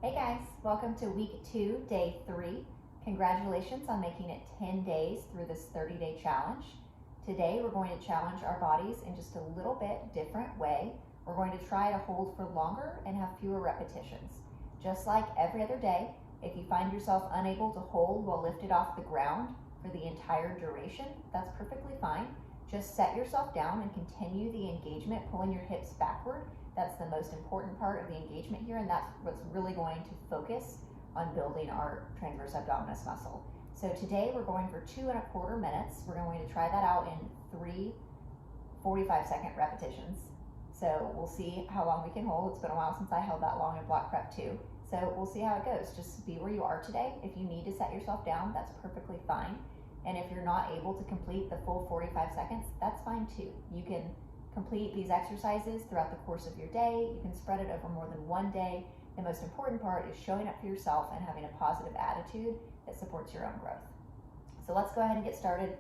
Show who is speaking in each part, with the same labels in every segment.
Speaker 1: Hey guys, welcome to week 2, day 3. Congratulations on making it 10 days through this 30-day challenge. Today we're going to challenge our bodies in just a little bit different way. We're going to try to hold for longer and have fewer repetitions. Just like every other day, if you find yourself unable to hold while lifted off the ground for the entire duration, that's perfectly fine. Just set yourself down and continue the engagement, pulling your hips backward. That's the most important part of the engagement here, and that's what's really going to focus on building our transverse abdominis muscle. So today we're going for 2.25 minutes. We're going to try that out in 3 45-second repetitions. So we'll see how long we can hold. It's been a while since I held that long in block prep 2. So we'll see how it goes. Just be where you are today. If you need to set yourself down, that's perfectly fine. And if you're not able to complete the full 45 seconds, that's fine too. You can complete these exercises throughout the course of your day. You can spread it over more than one day. The most important part is showing up for yourself and having a positive attitude that supports your own growth. So let's go ahead and get started.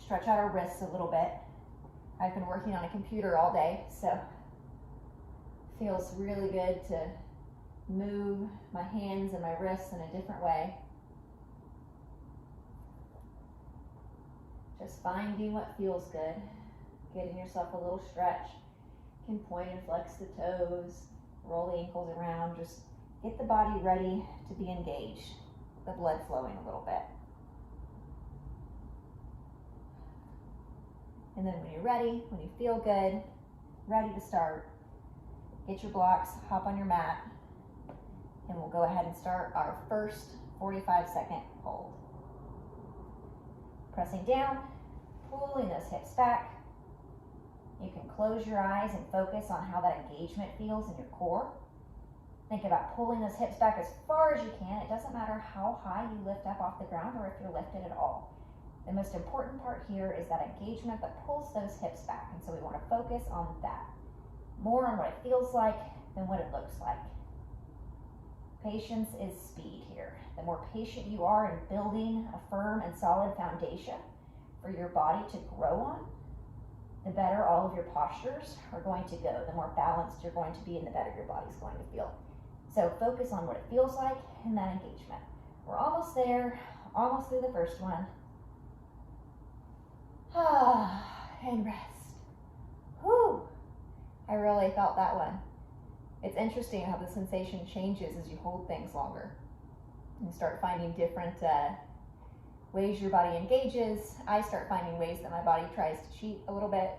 Speaker 1: Stretch out our wrists a little bit. I've been working on a computer all day, so it feels really good to move my hands and my wrists in a different way. Just finding what feels good. Getting yourself a little stretch. You can point and flex the toes, roll the ankles around. Just get the body ready to be engaged. The blood flowing a little bit. And then when you're ready, when you feel good, ready to start, get your blocks, hop on your mat, and we'll go ahead and start our first 45-second hold. Pressing down, pulling those hips back. You can close your eyes and focus on how that engagement feels in your core. Think about pulling those hips back as far as you can. It doesn't matter how high you lift up off the ground or if you're lifted at all. The most important part here is that engagement that pulls those hips back. And so we want to focus on that. More on what it feels like than what it looks like. Patience is speed here. The more patient you are in building a firm and solid foundation for your body to grow on, the better all of your postures are going to go. The more balanced you're going to be and the better your body's going to feel. So focus on what it feels like in that engagement. We're almost there, almost through the first one. And rest. Whew. I really felt that one. It's interesting how the sensation changes as you hold things longer. You start finding different ways your body engages. I start finding ways that my body tries to cheat a little bit.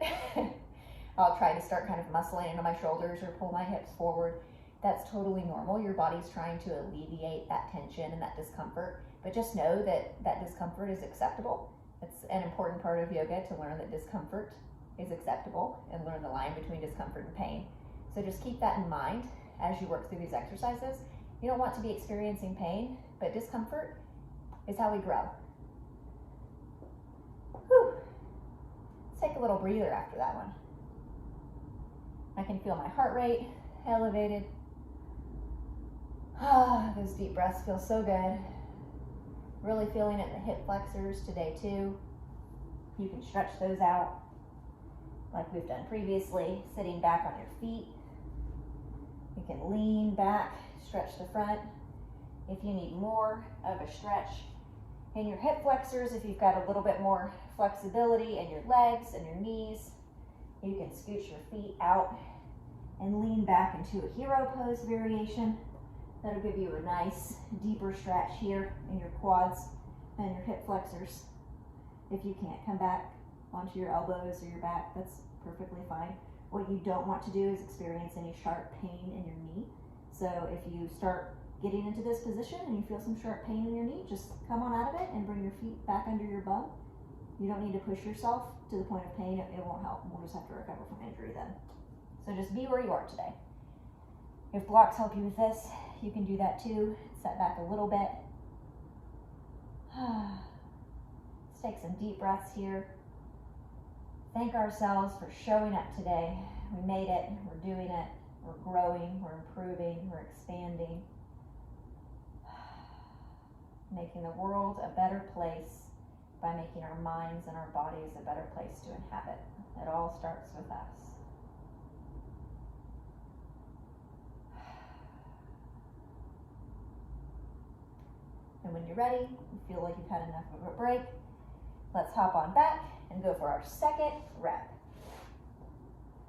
Speaker 1: I'll try to start kind of muscling into my shoulders or pull my hips forward. That's totally normal. Your body's trying to alleviate that tension and that discomfort. But just know that that discomfort is acceptable. It's an important part of yoga to learn that discomfort is acceptable and learn the line between discomfort and pain. So just keep that in mind as you work through these exercises. You don't want to be experiencing pain, but discomfort is how we grow. Whew. Let's take a little breather after that one. I can feel my heart rate elevated. Those deep breaths feel so good. Really feeling it in the hip flexors today too. You can stretch those out like we've done previously, sitting back on your feet. You can lean back, stretch the front. If you need more of a stretch in your hip flexors, if you've got a little bit more flexibility in your legs and your knees, you can scooch your feet out and lean back into a hero pose variation. That'll give you a nice deeper stretch here in your quads and your hip flexors. If you can't come back onto your elbows or your back, that's perfectly fine. What you don't want to do is experience any sharp pain in your knee. So if you start getting into this position and you feel some sharp pain in your knee, just come on out of it and bring your feet back under your bum. You don't need to push yourself to the point of pain. It won't help. We'll just have to recover from injury then. So just be where you are today. If blocks help you with this, you can do that too. Set back a little bit. Let's take some deep breaths here. Thank ourselves for showing up today. We made it. We're doing it. We're growing. We're improving. We're expanding. Making the world a better place by making our minds and our bodies a better place to inhabit. It all starts with us. when you're ready, you feel like you've had enough of a break, let's hop on back and go for our second rep.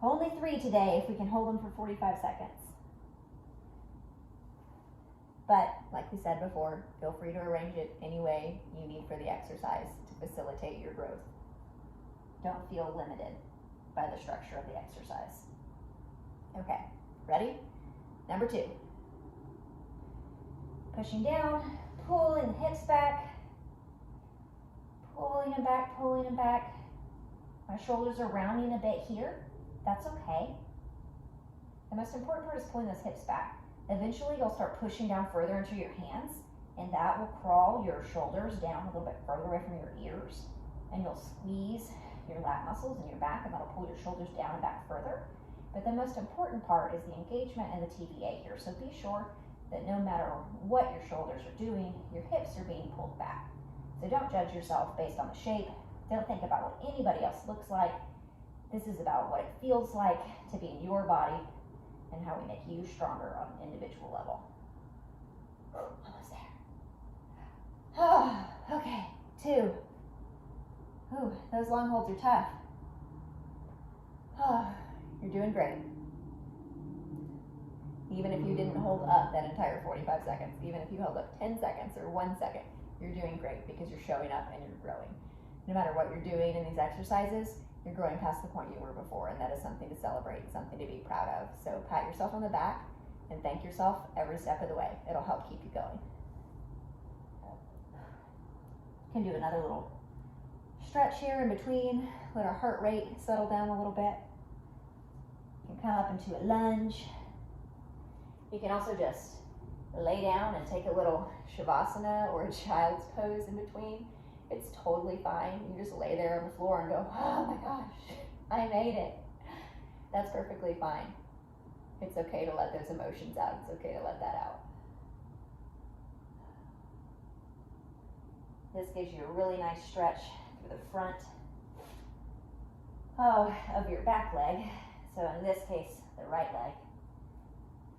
Speaker 1: Only 3 today if we can hold them for 45 seconds. But like we said before, feel free to arrange it any way you need for the exercise to facilitate your growth. Don't feel limited by the structure of the exercise. Okay, ready? Number 2. Pushing down, pulling the hips back, pulling them back, pulling them back. My shoulders are rounding a bit here. That's okay. The most important part is pulling those hips back. Eventually, you'll start pushing down further into your hands, and that will crawl your shoulders down a little bit further away from your ears, and you'll squeeze your lat muscles in your back, and that'll pull your shoulders down and back further. But the most important part is the engagement and the TVA here. So be sure that no matter what your shoulders are doing, your hips are being pulled back. So don't judge yourself based on the shape. Don't think about what anybody else looks like. This is about what it feels like to be in your body and how we make you stronger on an individual level. Almost there. Oh, okay, 2. Ooh, those long holds are tough. Oh, you're doing great. Even if you didn't hold up that entire 45 seconds, even if you held up 10 seconds or 1 second, you're doing great because you're showing up and you're growing. No matter what you're doing in these exercises, you're growing past the point you were before, and that is something to celebrate, something to be proud of. So pat yourself on the back and thank yourself every step of the way. It'll help keep you going. You can do another little stretch here in between. Let our heart rate settle down a little bit. You can come up into a lunge. You can also just lay down and take a little shavasana or a child's pose in between. It's totally fine. You just lay there on the floor and go, oh my gosh, I made it. That's perfectly fine. It's okay to let those emotions out. It's okay to let that out. This gives you a really nice stretch through the front of your back leg. So in this case, the right leg.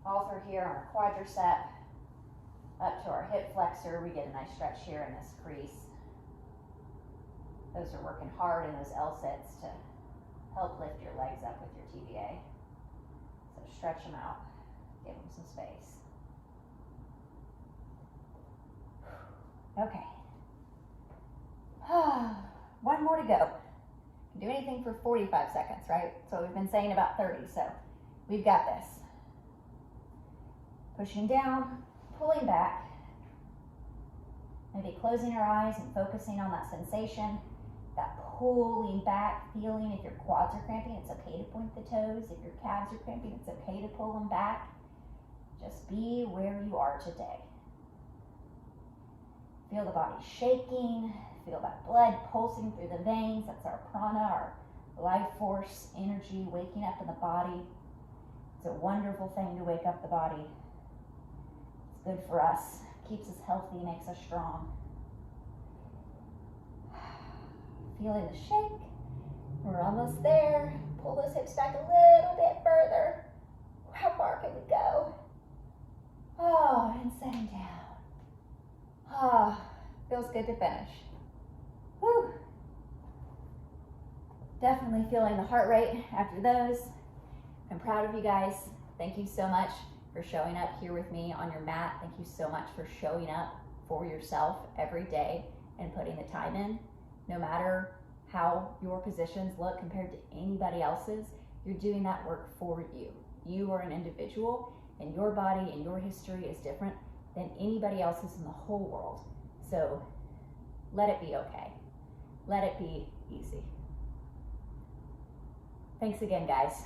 Speaker 1: All through here on our quadricep, up to our hip flexor. We get a nice stretch here in this crease. Those are working hard in those L-sits to help lift your legs up with your TVA. So stretch them out, give them some space. Okay. One more to go. Do anything for 45 seconds, right? So we've been saying about 30, so we've got this. Pushing down, pulling back, maybe closing our eyes and focusing on that sensation. That pulling back feeling. If your quads are cramping, it's okay to point the toes. If your calves are cramping, it's okay to pull them back. Just be where you are today. Feel the body shaking. Feel that blood pulsing through the veins. That's our prana, our life force, energy waking up in the body. It's a wonderful thing to wake up the body. It's good for us. Keeps us healthy, makes us strong. Feeling the shake. We're almost there. Pull those hips back a little bit further. How far can we go? Oh, and setting down. Oh, feels good to finish. Whew. Definitely feeling the heart rate after those. I'm proud of you guys. Thank you so much for showing up here with me on your mat. Thank you so much for showing up for yourself every day and putting the time in. No matter how your positions look compared to anybody else's, you're doing that work for you. You are an individual, and your body and your history is different than anybody else's in the whole world. So let it be okay. Let it be easy. Thanks again, guys.